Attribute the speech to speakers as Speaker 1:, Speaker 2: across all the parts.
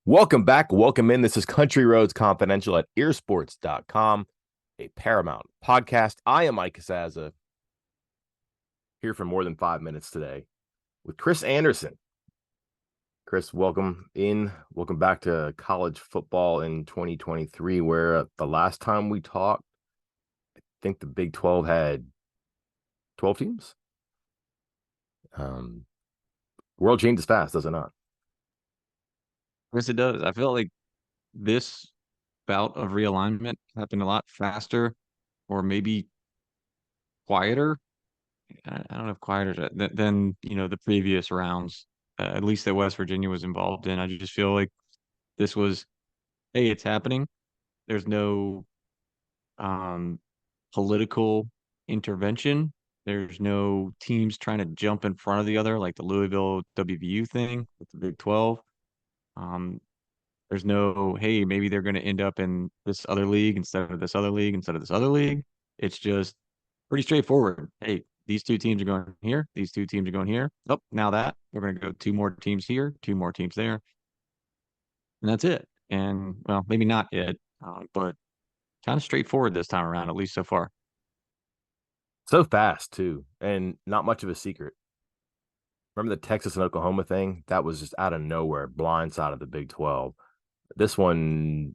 Speaker 1: Welcome back. Welcome in. This is Country Roads Confidential at earsports.com, a Paramount podcast. I am Mike Casazza, here for more than 5 minutes today with Chris Anderson. Chris, welcome in. Welcome back to college football in 2023, where the last time we talked, I think the Big 12 had 12 teams. World changes fast, does it not?
Speaker 2: Yes, it does. I feel like this bout of realignment happened a lot faster or maybe quieter. I don't know if quieter than the previous rounds, at least that West Virginia was involved in. I just feel like this was, hey, it's happening. There's no um, political intervention. There's no teams trying to jump in front of the other, like the Louisville WVU thing with the Big 12. Um, There's no, hey, maybe they're going to end up in this other league instead of this other league instead of this other league. It's just pretty straightforward. Hey, these two teams are going here. These two teams are going here. Oh, now that we're going to go two more teams here, two more teams there, and that's it. And well, maybe not it, but kind of straightforward this time around, at least so far.
Speaker 1: So fast, too, and not much of a secret. Remember the Texas and Oklahoma thing? That was just out of nowhere, blindside of the Big 12. This one,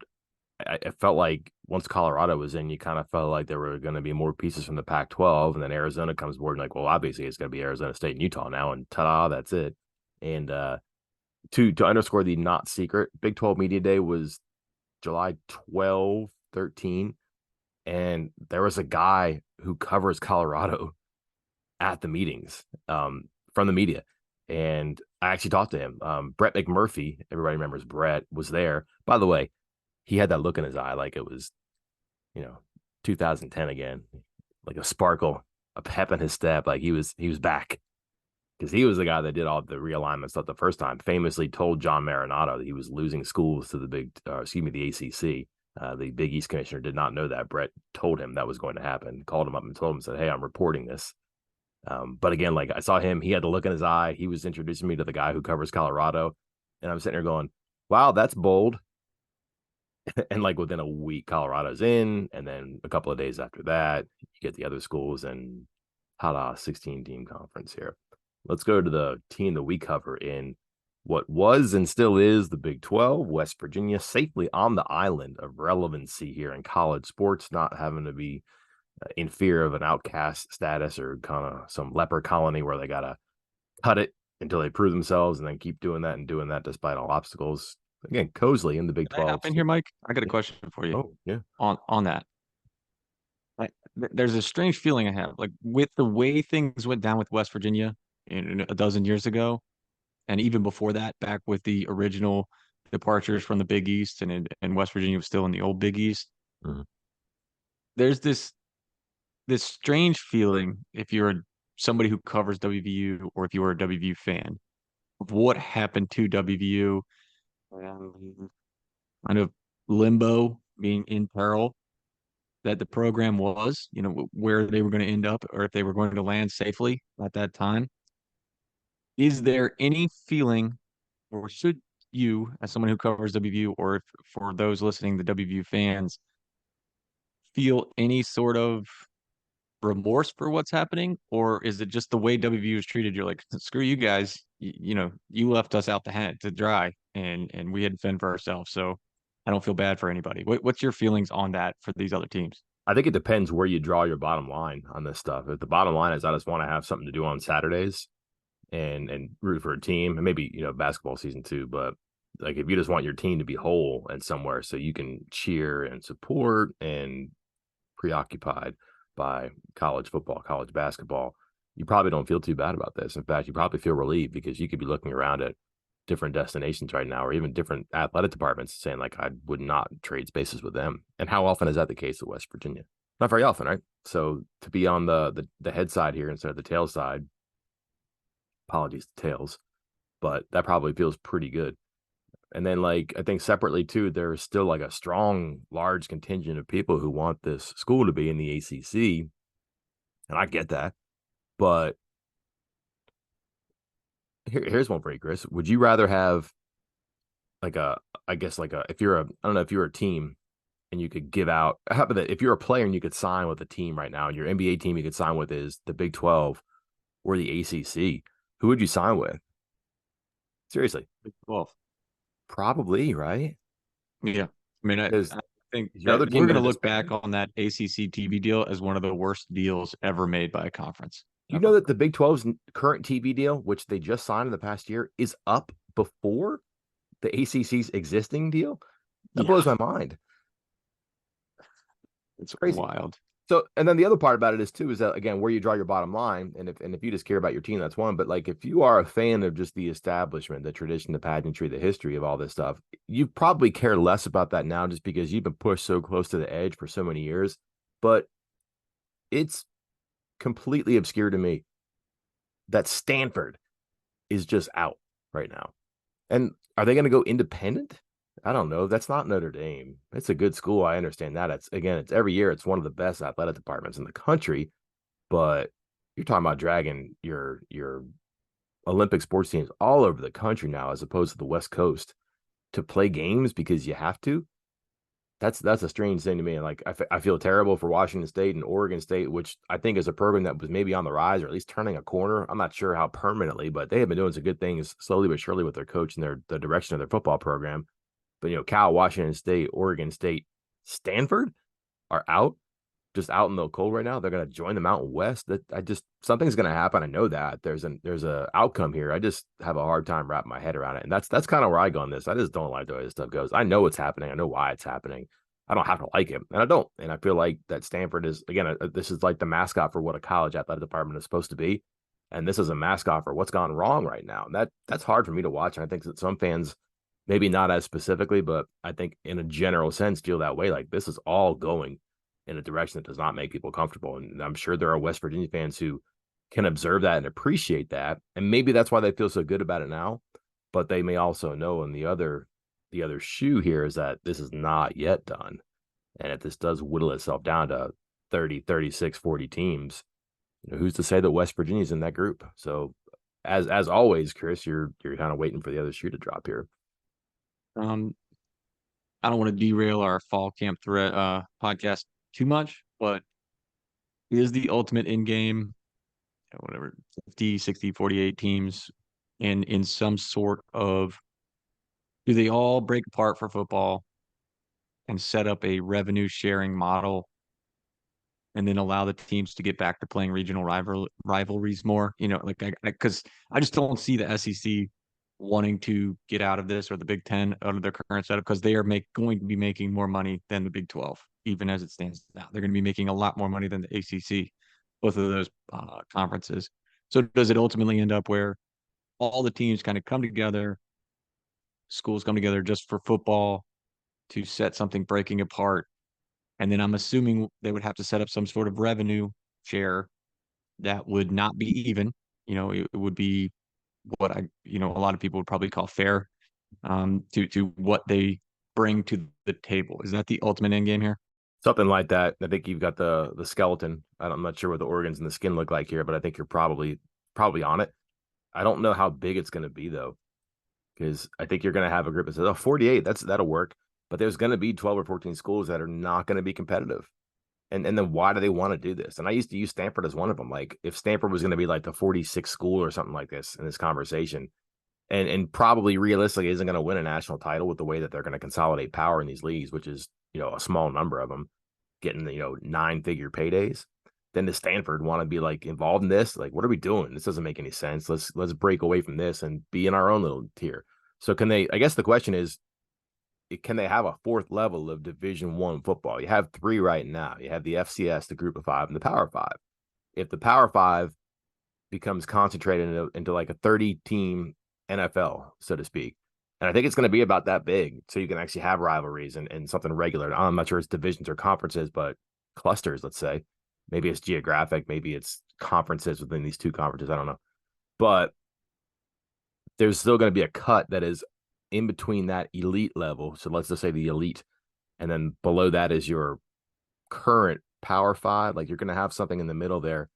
Speaker 1: it felt like once Colorado was in, you kind of felt like there were going to be more pieces from the Pac-12, and then Arizona comes aboard, and like, well, obviously it's going to be Arizona State and Utah now, and ta-da, that's it. And to underscore the not secret, Big 12 Media Day was July 12, 13, and there was a guy who covers Colorado at the meetings from the media. And I actually talked to him. Brett McMurphy, everybody remembers Brett, was there. By the way, he had that look in his eye like it was, 2010 again, like a sparkle, a pep in his step, like he was back because he was the guy that did all the realignment stuff the first time. Famously told John Marinato that he was losing schools to the ACC. The Big East commissioner did not know that. Brett told him that was going to happen. Called him up and told him, said, "Hey, I'm reporting this." But again, like I saw him, he had the look in his eye. He was introducing me to the guy who covers Colorado, and I'm sitting there going, "Wow, that's bold." And like within a week, Colorado's in, and then a couple of days after that, you get the other schools and ta-da, 16 team conference here. Let's go to the team that we cover in what was and still is the Big 12. West Virginia safely on the island of relevancy here in college sports, not having to be in fear of an outcast status or kind of some leper colony where they got to cut it until they prove themselves and then keep doing that and doing that despite all obstacles. Again, Cosley in the Big
Speaker 2: Can I
Speaker 1: 12.
Speaker 2: hop in here, Mike? I got a
Speaker 1: Yeah.
Speaker 2: question for you
Speaker 1: Oh, yeah.
Speaker 2: on that. Like, there's a strange feeling I have, like with the way things went down with West Virginia a dozen years ago. And even before that, back with the original departures from the Big East, and West Virginia was still in the old Big East.
Speaker 1: Mhm.
Speaker 2: There's this strange feeling if you're somebody who covers WVU or if you are a WVU fan of what happened to WVU, and kind of limbo, being in peril that the program was, where they were going to end up or if they were going to land safely at that time. Is there any feeling, or should you, as someone who covers WVU, or if, for those listening, the WVU fans, feel any sort of remorse for what's happening, or is it just the way WVU is treated? You're like, screw you guys, you left us out to dry, and we had to fend for ourselves. So I don't feel bad for anybody. What's your feelings on that for these other teams?
Speaker 1: I think it depends where you draw your bottom line on this stuff. If the bottom line is I just want to have something to do on Saturdays and root for a team, and maybe basketball season too, but like if you just want your team to be whole and somewhere so you can cheer and support and preoccupied by college football, college basketball, you probably don't feel too bad about this. In fact, you probably feel relieved because you could be looking around at different destinations right now, or even different athletic departments saying, like, I would not trade spaces with them. And how often is that the case at West Virginia? Not very often, right? So to be on the head side here instead of the tail side, apologies to tails, but that probably feels pretty good. And then, like, I think separately too, there's still like a strong, large contingent of people who want this school to be in the ACC, and I get that. But here's one for you, Chris. Would you rather have like a, I guess like a, if you're a, I don't know if you're a team and you could give out, how about that? If you're a player and you could sign with a team right now, and your NBA team you could sign with is the Big 12 or the ACC, who would you sign with? Seriously,
Speaker 2: Big 12.
Speaker 1: probably, right?
Speaker 2: Yeah. I mean,
Speaker 1: Because
Speaker 2: I think
Speaker 1: your
Speaker 2: that
Speaker 1: other
Speaker 2: we're
Speaker 1: team
Speaker 2: going to
Speaker 1: going to
Speaker 2: look
Speaker 1: disband.
Speaker 2: back on that ACC TV deal as one of the worst deals ever made by a conference
Speaker 1: You know
Speaker 2: ever.
Speaker 1: that the Big 12's current TV deal, which they just signed in the past year, is up before the ACC's existing deal? That
Speaker 2: Yeah,
Speaker 1: blows my mind.
Speaker 2: it's
Speaker 1: Crazy.
Speaker 2: wild.
Speaker 1: So, and then the other part about it is too is that again where you draw your bottom line, and if you just care about your team, that's one. But like if you are a fan of just the establishment, the tradition, the pageantry, the history of all this stuff, you probably care less about that now just because you've been pushed so close to the edge for so many years. But it's completely obscure to me that Stanford is just out right now. And are they going to go independent? I don't know. That's not Notre Dame. It's a good school. I understand that. It's again, it's every year. It's one of the best athletic departments in the country. But you're talking about dragging your Olympic sports teams all over the country now, as opposed to the West Coast, to play games because you have to. That's a strange thing to me. And like I feel terrible for Washington State and Oregon State, which I think is a program that was maybe on the rise or at least turning a corner. I'm not sure how permanently, but they have been doing some good things slowly but surely with their coach and the direction of their football program. But Cal, Washington State, Oregon State, Stanford are out, just out in the cold right now. They're going to join the Mountain West. That I just something's going to happen. I know that there's a outcome here. I just have a hard time wrapping my head around it, and that's kind of where I go on this. I just don't like the way this stuff goes. I know what's happening. I know why it's happening. I don't have to like it, and I don't. And I feel like that Stanford is again. This is like the mascot for what a college athletic department is supposed to be, and this is a mascot for what's gone wrong right now. And that's hard for me to watch. And I think that some fans, maybe not as specifically, but I think in a general sense, feel that way. Like this is all going in a direction that does not make people comfortable. And I'm sure there are West Virginia fans who can observe that and appreciate that. And maybe that's why they feel so good about it now. But they may also know, and the other shoe here is that this is not yet done. And if this does whittle itself down to 30, 36, 40 teams, who's to say that West Virginia's in that group? So as always, Chris, you're kind of waiting for the other shoe to drop here.
Speaker 2: Um, I don't want to derail our fall camp threat podcast too much, but is the ultimate in game, whatever, 50, 60, 48 teams in some sort of, do they all break apart for football and set up a revenue sharing model and then allow the teams to get back to playing regional rivalries more? Like because I just don't see the SEC wanting to get out of this, or the Big Ten out of their current setup, because they are going to be making more money than the Big 12, even as it stands now. They're going to be making a lot more money than the ACC, both of those conferences. So does it ultimately end up where all the teams kind of come together, schools come together just for football to set something breaking apart? And then I'm assuming they would have to set up some sort of revenue share that would not be even. It would be what a lot of people would probably call fair, to what they bring to the table. Is that the ultimate end game here?
Speaker 1: Something like that. I think you've got the skeleton. I'm not sure what the organs and the skin look like here, but I think you're probably on it. I don't know how big it's going to be though, because I think you're going to have a group that says, "Oh, 48, that'll work." But there's going to be 12 or 14 schools that are not going to be competitive. And then why do they want to do this? And I used to use Stanford as one of them. Like if Stanford was going to be like the 46th school or something like this in this conversation, and probably realistically isn't going to win a national title with the way that they're going to consolidate power in these leagues, which is a small number of them getting 9-figure paydays. Then does Stanford want to be like involved in this? Like, what are we doing? This doesn't make any sense. Let's break away from this and be in our own little tier. So can they? I guess the question is, can they have a fourth level of Division I football? You have three right now. You have the FCS, the Group of Five, and the Power Five. If the Power Five becomes concentrated into like a 30-team NFL, so to speak, and I think it's going to be about that big, so you can actually have rivalries and something regular. I'm not sure it's divisions or conferences, but clusters, let's say. Maybe it's geographic, maybe it's conferences within these two conferences. I don't know. But there's still going to be a cut that is in between that elite level. So let's just say the elite, and then below that is your current Power Five. Like you're going to have something in the middle there.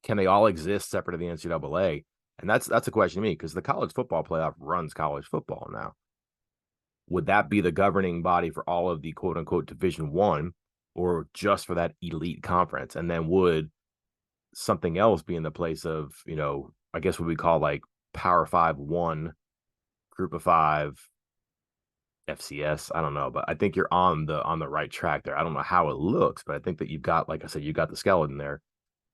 Speaker 1: Can they all exist separate of the NCAA? And that's a question to me because the college football playoff runs college football now. would that be the governing body for all of the quote unquote Division One, or just for that elite conference? And then would something else be in the place of, I guess what we call like Power Five one, Group of Five, FCS? I don't know, but I think you're on the right track there. I don't know how it looks, but I think that you've got, like I said, you got the skeleton there,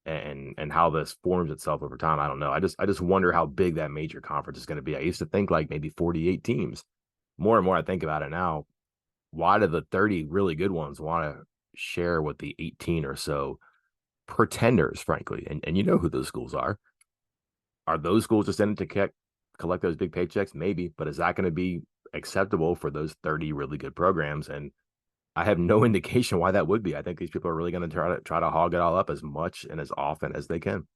Speaker 1: and how this forms itself over time. I don't know. I just wonder how big that major conference is going to be. I used to think like maybe 48 teams. More and more I think about it now, why do the 30 really good ones want to share with the 18 or so pretenders, frankly? And you know who those schools are. Are those schools just in it to collect those big paychecks? Maybe, but is that going to be acceptable for those 30 really good programs? And I have no indication why that would be. I think these people are really going to try to hog it all up as much and as often as they can.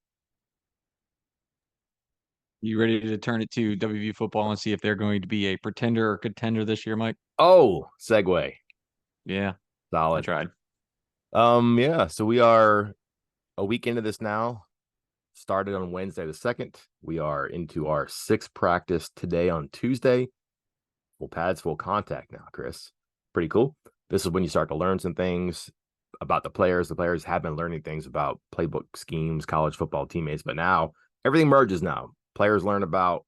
Speaker 2: You ready to turn it to WVU football and see if they're going to be a pretender or contender this year, Mike?
Speaker 1: Oh, segue.
Speaker 2: Yeah, I
Speaker 1: Solid.
Speaker 2: tried.
Speaker 1: Yeah, so we are a week into this now. Started on Wednesday the 2nd. We are into our sixth practice today on Tuesday. Full pads, full contact now, Chris. Pretty cool. This is when you start to learn some things about the players. The players have been learning things about playbook schemes, college football teammates, but now everything merges now. Players learn about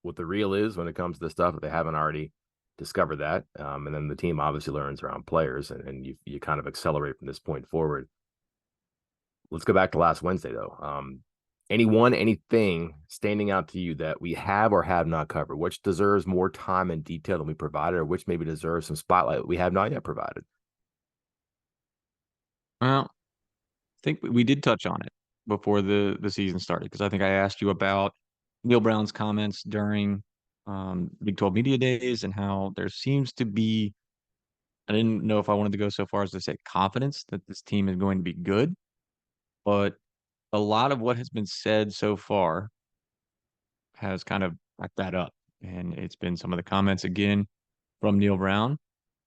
Speaker 1: what the real is when it comes to this stuff if they haven't already discovered that. And then the team obviously learns around players, and you kind of accelerate from this point forward. Let's go back to last Wednesday, though. Anything standing out to you that we have or have not covered, which deserves more time and detail than we provided, or which maybe deserves some spotlight we have not yet provided?
Speaker 2: Well, I think we did touch on it before the season started because I think I asked you about Neil Brown's comments during Big 12 Media Days and how there seems to be, I didn't know if I wanted to go so far as to say confidence that this team is going to be good, but a lot of what has been said so far has kind of backed that up. And it's been some of the comments again from Neil Brown.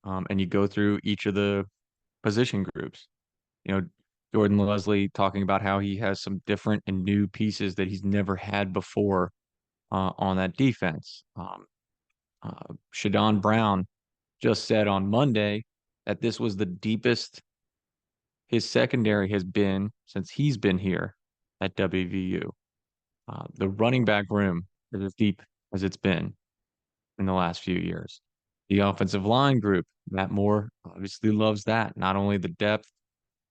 Speaker 2: And you go through each of the position groups. You know, Jordan Leslie talking about how he has some different and new pieces that he's never had before on that defense. Shadon Brown just said on Monday that this was the deepest his secondary has been since he's been here at WVU. The running back room is as deep as it's been in the last few years. The offensive line group, Matt Moore obviously loves that. Not only the depth,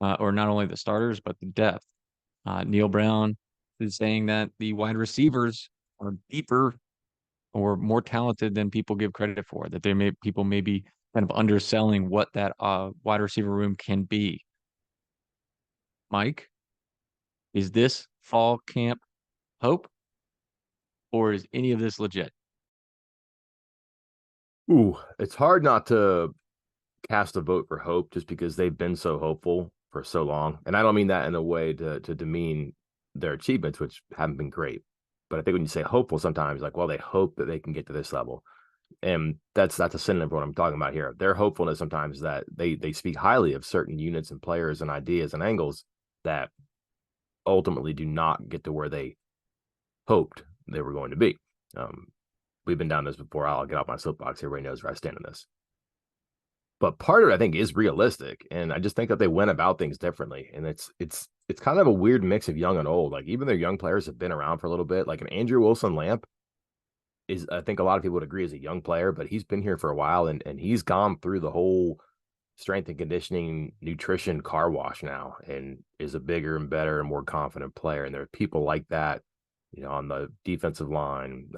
Speaker 2: or not only the starters, but the depth. Neil Brown is saying that the wide receivers are deeper or more talented than people give credit for. That people may be kind of underselling what that wide receiver room can be. Mike, is this fall camp hope, or is any of this legit?
Speaker 1: Ooh, it's hard not to cast a vote for hope just because they've been so hopeful for so long. And I don't mean that in a way to demean their achievements, which haven't been great. But I think when you say hopeful, sometimes like, well, they hope that they can get to this level. And that's a synonym for what I'm talking about here. Their hopefulness sometimes that they speak highly of certain units and players and ideas and angles that ultimately do not get to where they hoped they were going to be. We've been down this before. I'll get off my soapbox. Everybody knows where I stand on this. But part of it, I think, is realistic, and I just think that they went about things differently. And it's kind of a weird mix of young and old. Like even their young players have been around for a little bit. Like an Andrew Wilson Lamp is, I think a lot of people would agree, is a young player, but he's been here for a while, and he's gone through the whole strength and conditioning, nutrition car wash now, and is a bigger and better and more confident player. And there are people like that, on the defensive line.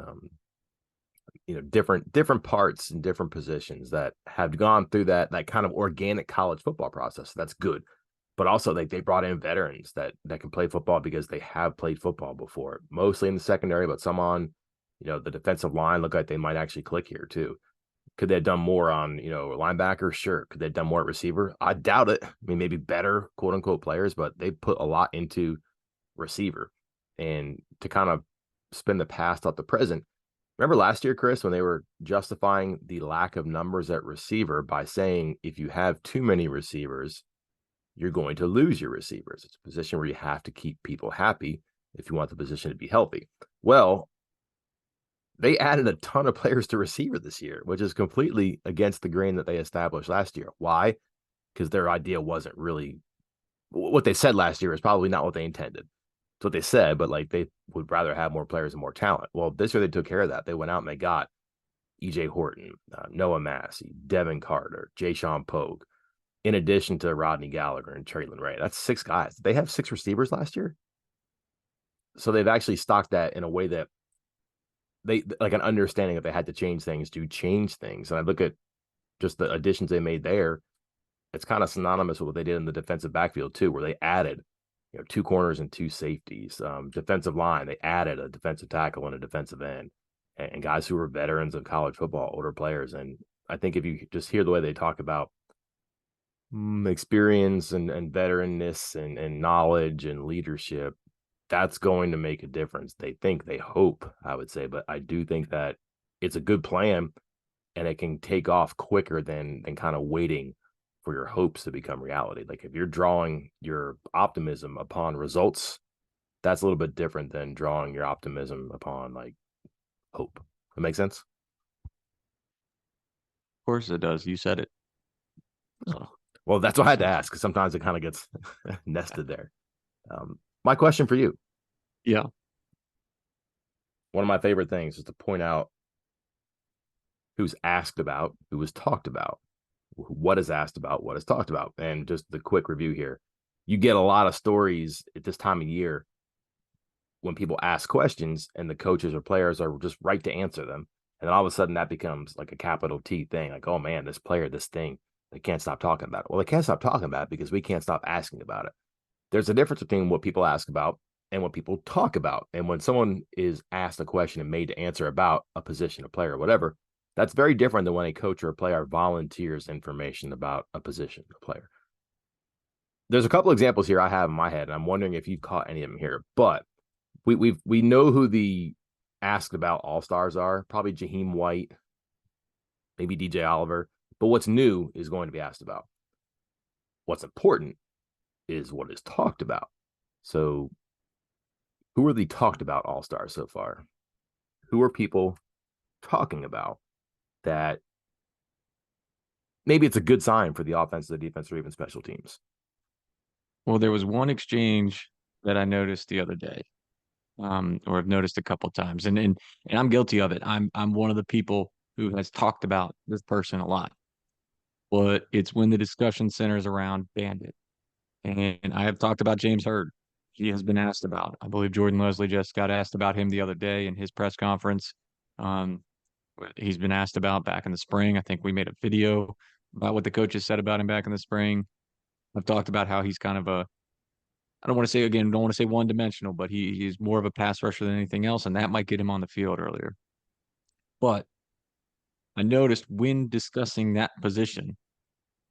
Speaker 1: Different parts and different positions that have gone through that kind of organic college football process. That's good. But also they brought in veterans that can play football because they have played football before, mostly in the secondary, but some on, the defensive line look like they might actually click here too. Could they have done more on, linebacker? Sure. Could they have done more at receiver? I doubt it. I mean, maybe better quote unquote players, but they put a lot into receiver. And to kind of spin the past out the present, remember last year, Chris, when they were justifying the lack of numbers at receiver by saying if you have too many receivers, you're going to lose your receivers. It's a position where you have to keep people happy if you want the position to be healthy. Well, they added a ton of players to receiver this year, which is completely against the grain that they established last year. Why? Because their idea wasn't really what they said last year is probably not what they intended. It's what they said, but like they would rather have more players and more talent. Well, this year they took care of that. They went out and they got EJ Horton, Noah Massey, Devin Carter, Jay Sean Pogue, in addition to Rodney Gallagher and Traylon Ray. That's 6 guys. They have 6 receivers last year. So they've actually stocked that in a way that they like an understanding that they had to change things to change things. And I look at just the additions they made there. It's kind of synonymous with what they did in the defensive backfield too, where they added, 2 corners and 2 safeties. Defensive line, they added a defensive tackle and a defensive end, and guys who were veterans of college football, older players. And I think if you just hear the way they talk about experience and veteranness and knowledge and leadership, that's going to make a difference. They hope, I would say, but I do think that it's a good plan and it can take off quicker than kind of waiting for your hopes to become reality. Like if you're drawing your optimism upon results, that's a little bit different than drawing your optimism upon like hope. That makes sense?
Speaker 2: Of course it does. You said it. So
Speaker 1: Well, that's what I had to ask because sometimes it kind of gets nested there. My question for you,
Speaker 2: yeah.
Speaker 1: one of my favorite things is to point out who's asked about, who was talked about, what is asked about, what is talked about. And just the quick review here. You get a lot of stories at this time of year when people ask questions and the coaches or players are just right to answer them. And then all of a sudden that becomes like a capital T thing. Like, oh man, this player, this thing, they can't stop talking about it. Well, they can't stop talking about it because we can't stop asking about it. There's a difference between what people ask about and what people talk about. And when someone is asked a question and made to answer about a position, a player, or whatever, that's very different than when a coach or a player volunteers information about a position, a player. There's a couple examples here I have in my head, and I'm wondering if you've caught any of them here. But we know who the asked about all-stars are, probably Jaheim White, maybe DJ Oliver. But what's new is going to be asked about. What's important is what is talked about. So who are the talked about all-stars so far? Who are people talking about that maybe it's a good sign for the offense, the defense, or even special teams?
Speaker 2: Well, there was one exchange that I noticed the other day, or I've noticed a couple times, and I'm guilty of it. I'm one of the people who has talked about this person a lot, but it's when the discussion centers around Bandit. And I have talked about James Hurd. He has been asked about. I believe Jordan Leslie just got asked about him the other day in his press conference. Um, he's been asked about back in the spring. I think we made a video about what the coaches said about him back in the spring. I've talked about how he's kind of a, I don't want to say again, don't want to say one dimensional, but he's more of a pass rusher than anything else, and that might get him on the field earlier. But I noticed when discussing that position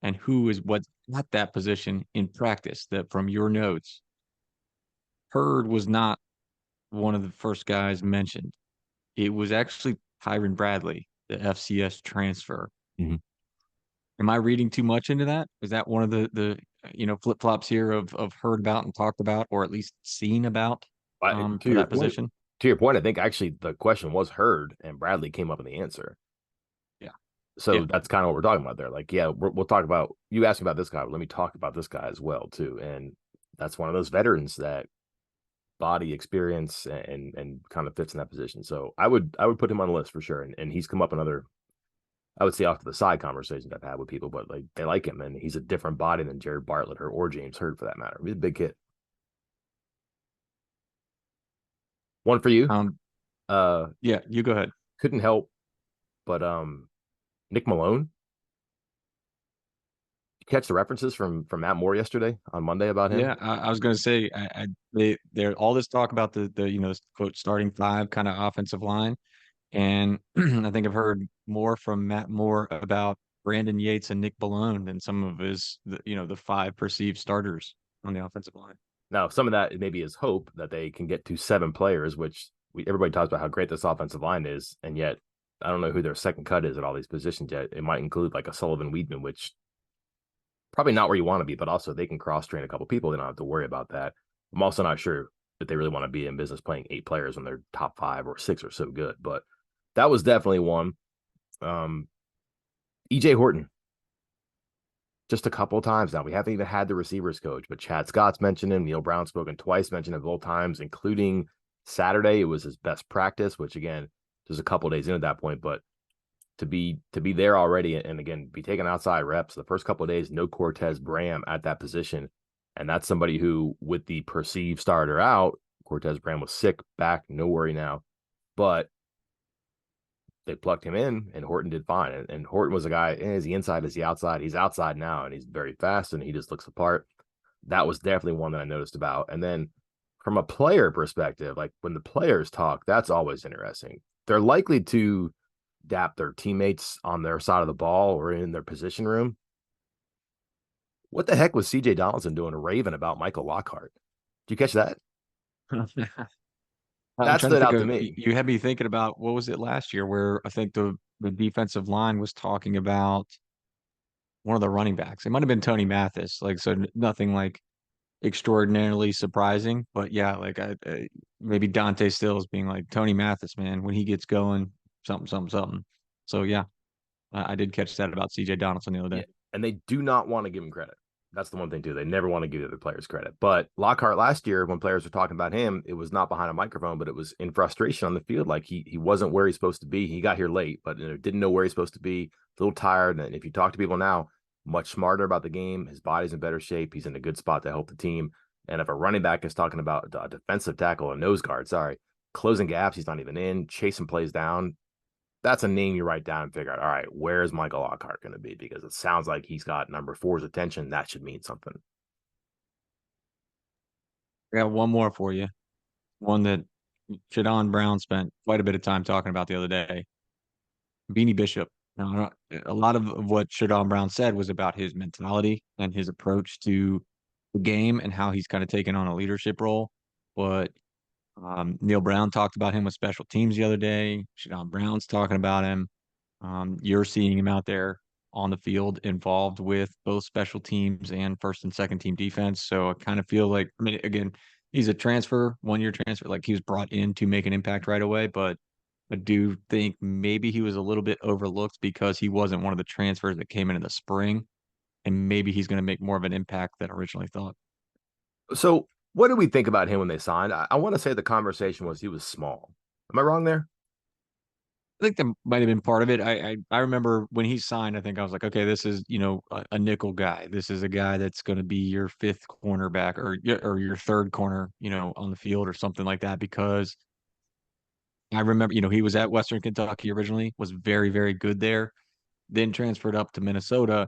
Speaker 2: and who is what at that position in practice, that from your notes, Hurd was not one of the first guys mentioned. It was actually Tyron Bradley, the FCS transfer.
Speaker 1: Mm-hmm.
Speaker 2: Am I reading too much into that? Is that one of the flip flops here of heard about and talked about, or at least seen about
Speaker 1: To
Speaker 2: for
Speaker 1: your
Speaker 2: that
Speaker 1: point,
Speaker 2: position?
Speaker 1: I think actually the question was heard and Bradley came up in the answer.
Speaker 2: Yeah,
Speaker 1: So
Speaker 2: yeah.
Speaker 1: that's kind of what we're talking about there. Like, yeah, we'll talk about you asking about this guy, but let me talk about this guy as well too. And that's one of those veterans that body experience and kind of fits in that position. So I would put him on the list for sure. And he's come up in other, I would say off to the side conversations I've had with people, but like they like him and he's a different body than Jared Bartlett or James Hurd for that matter. He's a big kid. One for you.
Speaker 2: Um,
Speaker 1: Uh,
Speaker 2: yeah, you go ahead.
Speaker 1: couldn't help but Nick Malone. You catch the references from Matt Moore yesterday on Monday about him?
Speaker 2: Yeah, I was going to say, they're all this talk about the quote starting five kind of offensive line, and I think I've heard more from Matt Moore about Brandon Yates and Nick Malone than some of the five perceived starters on the offensive line.
Speaker 1: Now, some of that maybe is hope that they can get to 7 players, which everybody talks about how great this offensive line is, and yet I don't know who their second cut is at all these positions yet. It might include like a Sullivan Weedman, which probably not where you want to be, but also they can cross train a couple people. They don't have to worry about that. I'm also not sure that they really want to be in business playing 8 players when their top 5 or 6 are so good. But That was definitely one. Um, EJ Horton, just a couple of times now. We haven't even had the receivers coach, but Chad Scott's mentioned him. Neil Brown's spoken twice, mentioned him both times, including Saturday. It was his best practice, which again, just a couple of days in at that point, but to be there already and again be taking outside reps the first couple of days, no Cortez Bram at that position. And that's somebody who, with the perceived starter out, Cortez Bram was sick, back, no worry now. But they plugged him in and Horton did fine. And Horton was a guy, is he inside? Is he outside? He's outside now and he's very fast and he just looks apart. That was definitely one that I noticed about. And then from a player perspective, like when the players talk, that's always interesting. They're likely to dap their teammates on their side of the ball or in their position room. What the heck was CJ Donaldson doing raving about Michael Lockhart? Did you catch that?
Speaker 2: I'm
Speaker 1: That
Speaker 2: trying to
Speaker 1: stood
Speaker 2: think
Speaker 1: out to
Speaker 2: of,
Speaker 1: me.
Speaker 2: you had me thinking about what was it last year where I think the defensive line was talking about one of the running backs. It might have been Tony Mathis. Like, so nothing like extraordinarily surprising, but yeah, like I maybe Dante Stills being like Tony Mathis, man, when he gets going, something, something, something. So yeah, I did catch that about CJ Donaldson the other day.
Speaker 1: Yeah. And they do not want to give him credit. That's the one thing, too. They never want to give the other players credit. But Lockhart last year, when players were talking about him, it was not behind a microphone, but it was in frustration on the field. Like he wasn't where he's supposed to be. He got here late, but didn't know where he's supposed to be, a little tired. And if you talk to people now, much smarter about the game. His body's in better shape. He's in a good spot to help the team. And if a running back is talking about a defensive tackle, a nose guard, sorry, closing gaps, he's not even in, chasing plays down, that's a name you write down and figure out, all right, where's Michael Lockhart going to be? Because it sounds like he's got number four's attention. That should mean something.
Speaker 2: I got one more for you. One that Shadon Brown spent quite a bit of time talking about the other day. Beanie Bishop. Now, a lot of what Shadon Brown said was about his mentality and his approach to the game and how he's kind of taken on a leadership role. But Neil Brown talked about him with special teams the other day. Shadon Brown's talking about him. You're seeing him out there on the field involved with both special teams and first and second team defense. So I kind of feel like, I mean, again, he's a transfer, 1 year transfer. Like he was brought in to make an impact right away, but I do think maybe he was a little bit overlooked because he wasn't one of the transfers that came in the spring, and maybe he's going to make more of an impact than originally thought.
Speaker 1: So, what did we think about him when they signed? I want to say the conversation was he was small. Am I wrong there?
Speaker 2: I think that might have been part of it. I remember when he signed, I think I was like, okay, this is, a nickel guy. This is a guy that's going to be your fifth cornerback or your third corner, on the field or something like that. Because I remember, he was at Western Kentucky originally, was very, very good there, then transferred up to Minnesota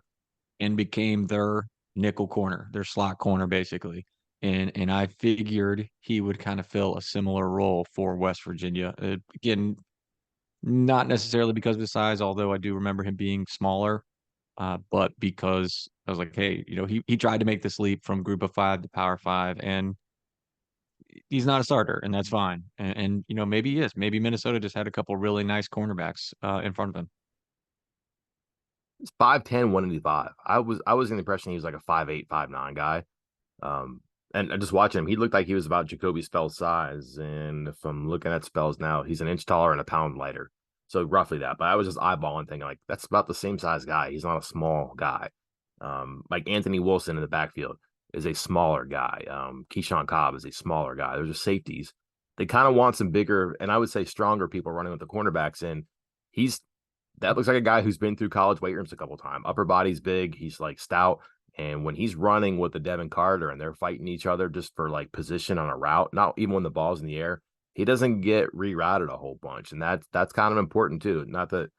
Speaker 2: and became their nickel corner, their slot corner, basically. And I figured he would kind of fill a similar role for West Virginia. Again, not necessarily because of his size, although I do remember him being smaller, but because I was like, hey, he tried to make this leap from Group of Five to Power Five, and he's not a starter, and that's fine. And maybe he is. Maybe Minnesota just had a couple really nice cornerbacks in front of him.
Speaker 1: He's 5'10", 185. I was in the impression he was like a 5'8", 5'9" guy. Um, and just watching him, he looked like he was about Jacoby Spell's size. And if I'm looking at Spells now, he's an inch taller and a pound lighter. So roughly that. But I was just eyeballing thinking like that's about the same size guy. He's not a small guy. Like Anthony Wilson in the backfield is a smaller guy. Keyshawn Cobb is a smaller guy. Those are safeties. They kind of want some bigger and I would say stronger people running with the cornerbacks. And he's that looks like a guy who's been through college weight rooms a couple times. Upper body's big. He's like stout. And when he's running with the Devin Carter and they're fighting each other just for like position on a route, not even when the ball's in the air, he doesn't get rerouted a whole bunch. And that's kind of important too. Not that,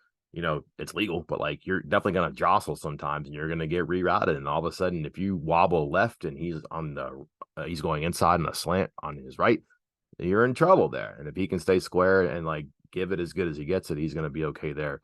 Speaker 1: it's legal, but like you're definitely going to jostle sometimes and you're going to get rerouted. And all of a sudden, if you wobble left and he's going inside on a slant on his right, you're in trouble there. And if he can stay square and like give it as good as he gets it, he's going to be okay there.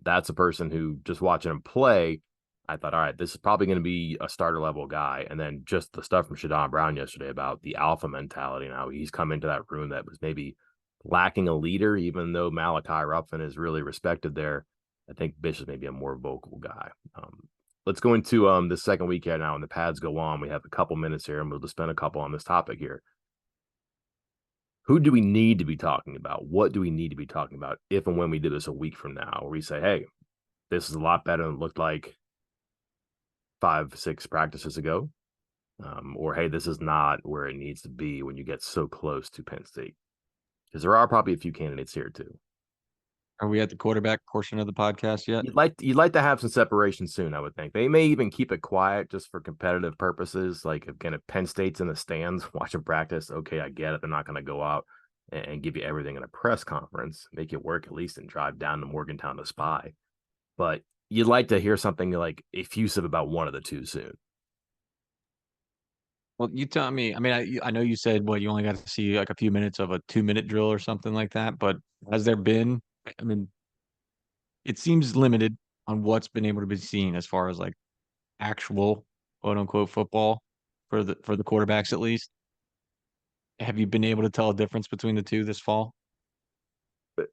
Speaker 1: That's a person who just watching him play, I thought, all right, this is probably going to be a starter level guy. And then just the stuff from Shadon Brown yesterday about the alpha mentality. Now he's come into that room that was maybe lacking a leader, even though Malachi Ruffin is really respected there. I think Bishop's maybe a more vocal guy. Let's go into the second week here now, and the pads go on. We have a couple minutes here, and we'll just spend a couple on this topic here. Who do we need to be talking about? What do we need to be talking about if and when we do this a week from now, where we say, hey, this is a lot better than it looked like 5, 6 practices ago? Or, hey, this is not where it needs to be when you get so close to Penn State. Because there are probably a few candidates here too.
Speaker 2: Are we at the quarterback portion of the podcast yet?
Speaker 1: You'd like to have some separation soon, I would think. They may even keep it quiet just for competitive purposes. Like again, if Penn State's in the stands watching practice, okay, I get it. They're not going to go out and give you everything in a press conference. Make you work at least and drive down to Morgantown to spy. But you'd like to hear something like effusive about one of the two soon.
Speaker 2: Well, you tell me. I mean, I know you said you only got to see like a few minutes of a 2-minute drill or something like that, but has there been? I mean, it seems limited on what's been able to be seen as far as like actual quote unquote football for the quarterbacks at least. Have you been able to tell a difference between the two this fall?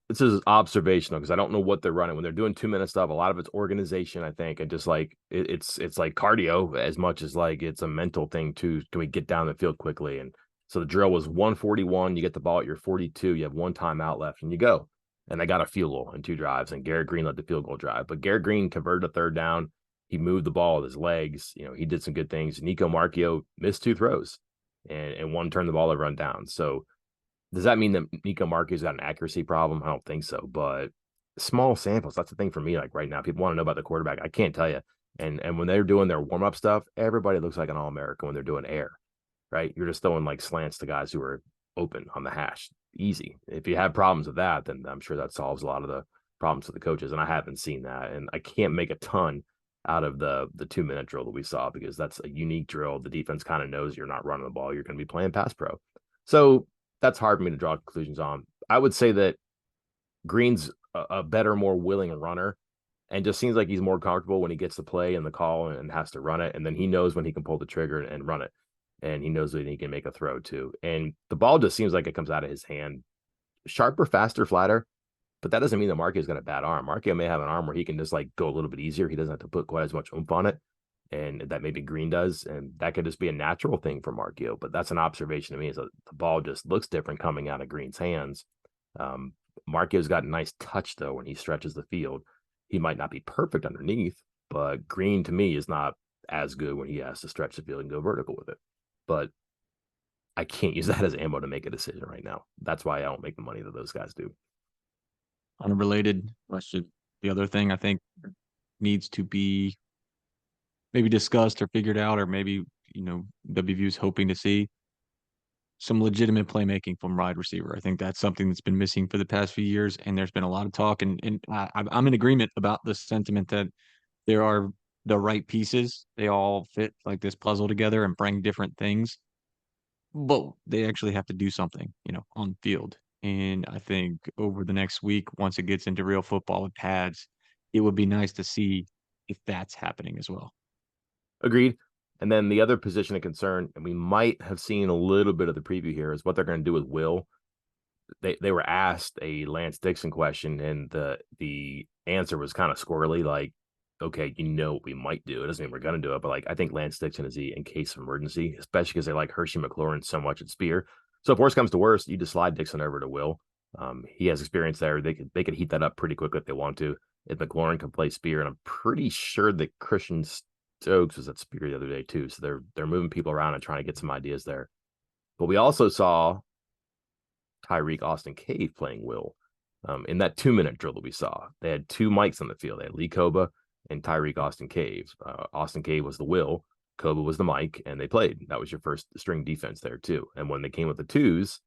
Speaker 1: This is observational because I don't know what they're running when they're doing 2 minute stuff. A lot of it's organization, I think, and just like it's like cardio as much as like it's a mental thing too. Can we get down the field quickly? And so the drill was 141. You get the ball at your 42. You have one timeout left, and you go. And they got a field goal in 2 drives, and Garrett Green led the field goal drive. But Garrett Green converted a third down. He moved the ball with his legs. He did some good things. Nico Marchio missed 2 throws, and one turned the ball over on down. So does that mean that Nico Marquez got an accuracy problem? I don't think so, but small samples. That's the thing for me. Like right now, people want to know about the quarterback. I can't tell you. And when they're doing their warm up stuff, everybody looks like an All American when they're doing air, right? You're just throwing like slants to guys who are open on the hash. Easy. If you have problems with that, then I'm sure that solves a lot of the problems with the coaches. And I haven't seen that. And I can't make a ton out of the 2 minute drill that we saw because that's a unique drill. The defense kind of knows you're not running the ball. You're going to be playing pass pro. So that's hard for me to draw conclusions on. I would say that Green's a better, more willing runner, and just seems like he's more comfortable when he gets the play and the call and has to run it, and then he knows when he can pull the trigger and run it, and he knows that he can make a throw too. And the ball just seems like it comes out of his hand sharper, faster, flatter. But that doesn't mean that Marquez got a bad arm. Marquez may have an arm where he can just like go a little bit easier. He doesn't have to put quite as much oomph on it, and that maybe Green does, and that could just be a natural thing for Marquez. But that's an observation to me is that the ball just looks different coming out of Green's hands. Um, Marquez got a nice touch though when he stretches the field. He might not be perfect underneath, but Green to me is not as good when he has to stretch the field and go vertical with it. But I can't use that as ammo to make a decision right now. That's why I don't make the money that those guys do.
Speaker 2: Unrelated question. The other thing I think needs to be maybe discussed or figured out, or maybe, WVU's hoping to see some legitimate playmaking from wide receiver. I think that's something that's been missing for the past few years. And there's been a lot of talk, and I'm in agreement about the sentiment that there are the right pieces. They all fit like this puzzle together and bring different things, but they actually have to do something, on the field. And I think over the next week, once it gets into real football with pads, it would be nice to see if that's happening as well.
Speaker 1: Agreed. And then the other position of concern, and we might have seen a little bit of the preview here, is what they're going to do with Will. They were asked a Lance Dixon question, and the answer was kind of squirrely, like, okay, what we might do. It doesn't mean we're going to do it, but like I think Lance Dixon is the in case of emergency, especially because they like Hershey McLaurin so much at Spear. So if worst comes to worst, you just slide Dixon over to Will. He has experience there. They could heat that up pretty quickly if they want to. If McLaurin can play Spear, and I'm pretty sure that Christian Stokes was at Spear the other day too. So they're moving people around and trying to get some ideas there. But we also saw Tyreek Austin Cave playing Will in that 2 minute drill that we saw. They had two mics on the field. They had Lee Koba and Tyreek Austin Cave. Austin Cave was the Will, Koba was the Mike, and they played. That was your first string defense there too. And when they came with the twos,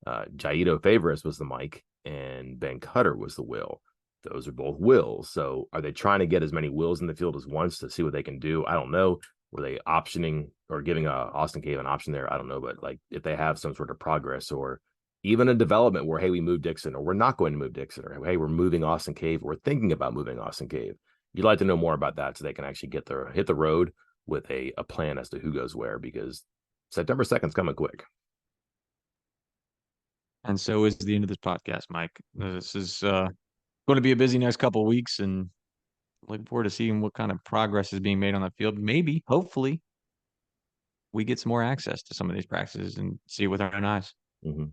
Speaker 1: Jaido Favoris was the Mike and Ben Cutter was the Will. Those are both Wills. So are they trying to get as many Wills in the field as once to see what they can do? I don't know. Were they optioning or giving Austin Cave an option there? I don't know. But like if they have some sort of progress or even a development where, hey, we move Dixon or we're not going to move Dixon or, hey, we're moving Austin Cave. We're thinking about moving Austin Cave. You'd like to know more about that so they can actually hit the road with a plan as to who goes where because September 2nd is coming quick.
Speaker 2: And so is the end of this podcast, Mike. This is going to be a busy next couple of weeks, and looking forward to seeing what kind of progress is being made on the field. Maybe, hopefully, we get some more access to some of these practices and see with our own eyes.
Speaker 1: Mm-hmm.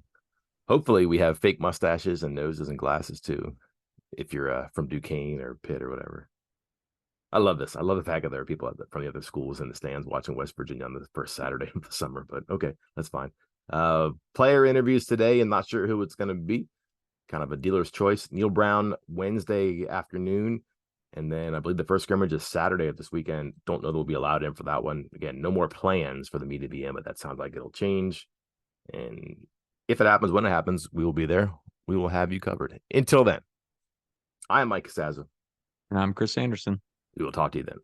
Speaker 1: Hopefully, we have fake mustaches and noses and glasses too. If you're from Duquesne or Pitt or whatever. I love this. I love the fact that there are people from the other schools in the stands watching West Virginia on the first Saturday of the summer, but okay, that's fine. Player interviews today, and not sure who it's going to be. Kind of a dealer's choice. Neil Brown Wednesday afternoon, and then I believe the first scrimmage is Saturday of this weekend. Don't know that we'll be allowed in for that one. Again, no more plans for the media to be in, but that sounds like it'll change. And if it happens, when it happens, we will be there. We will have you covered. Until then, I am Mike Casazza.
Speaker 2: And I'm Chris Anderson.
Speaker 1: We will talk to you then.